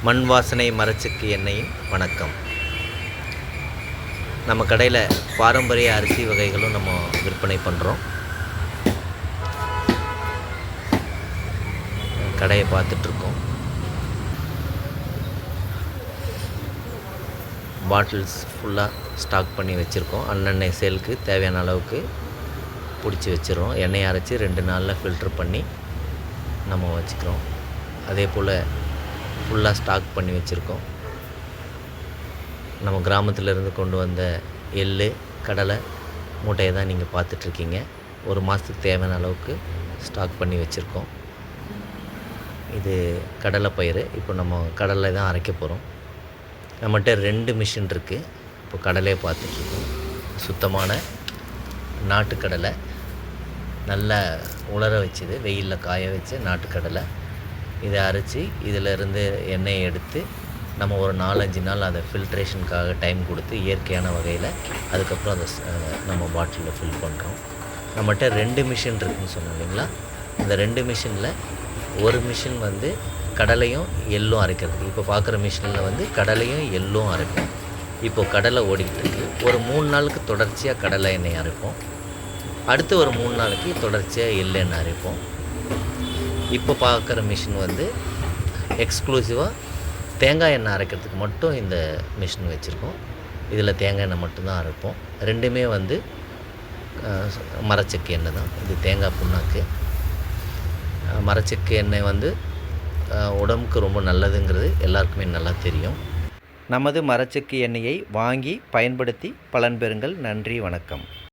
மண் வாசனை மரச்செக்கு எண்ணெயின் வணக்கம். நம்ம கடையில் பாரம்பரிய அரிசி வகைகளும் நம்ம விற்பனை பண்ணுறோம். கடையை பார்த்துட்ருக்கோம். பாட்டில்ஸ் ஃபுல்லாக ஸ்டாக் பண்ணி வச்சுருக்கோம். அன்னெண்ணெய் சேலுக்கு தேவையான அளவுக்கு பிடிச்சி வச்சுருவோம். எண்ணெயை அரைச்சி 2 நாளில் ஃபில்ட்ரு பண்ணி நம்ம வச்சுக்கிறோம். அதே போல் ஃபுல்லாக ஸ்டாக் பண்ணி வச்சுருக்கோம். நம்ம கிராமத்திலேருந்து கொண்டு வந்த எள், கடலை மூட்டையை தான் நீங்கள் பார்த்துட்ருக்கீங்க. 1 மாதத்துக்கு தேவையான அளவுக்கு ஸ்டாக் பண்ணி வச்சுருக்கோம். இது கடலை பயிர். இப்போ நம்ம கடலை தான் அரைக்க போகிறோம். நம்மகிட்ட 2 மிஷின் இருக்குது. இப்போ கடலையை பார்த்துட்ருக்கோம். சுத்தமான நாட்டுக்கடலை, நல்லா உலர வச்சது, வெயிலில் காய வச்ச நாட்டுக்கடலை. இதை அரைச்சி இதிலேருந்து எண்ணெயை எடுத்து நம்ம ஒரு 4-5 நாள் அதை ஃபில்ட்ரேஷனுக்காக டைம் கொடுத்து இயற்கையான வகையில் அதுக்கப்புறம் அதை நம்ம பாட்டிலில் ஃபில் பண்ணுறோம். நம்மகிட்ட 2 மிஷின் இருக்குதுன்னு சொன்னோம் இல்லைங்களா? இந்த 2 மிஷினில் ஒரு மிஷின் வந்து கடலையும் எள்ளும் அரைக்கிறது. இப்போ பார்க்குற மிஷினில் வந்து கடலையும் எள்ளும் அரைப்போம். இப்போது கடலை ஓடிக்கிட்டு இருக்குது. ஒரு 3 நாளுக்கு தொடர்ச்சியாக கடலை எண்ணெய் அரைப்போம். அடுத்து ஒரு 3 நாளைக்கு தொடர்ச்சியாக எள் எண்ணெய் அரைப்போம். இப்போ பார்க்குற மிஷின் வந்து எக்ஸ்க்ளூசிவாக தேங்காய் எண்ணெய் அரைக்கிறதுக்கு மட்டும் இந்த மிஷின் வச்சுருக்கோம். இதில் தேங்காய் எண்ணெய் மட்டும்தான் அரைப்போம். 2மே வந்து மரச்செக்கு எண்ணெய் தான். இது தேங்காய் புண்ணாக்கு. மரச்செக்கு எண்ணெய் வந்து உடம்புக்கு ரொம்ப நல்லதுங்கிறது எல்லாருக்குமே நல்லா தெரியும். நமது மரச்செக்கு எண்ணெயை வாங்கி பயன்படுத்தி பலன் பெறுங்கள். நன்றி, வணக்கம்.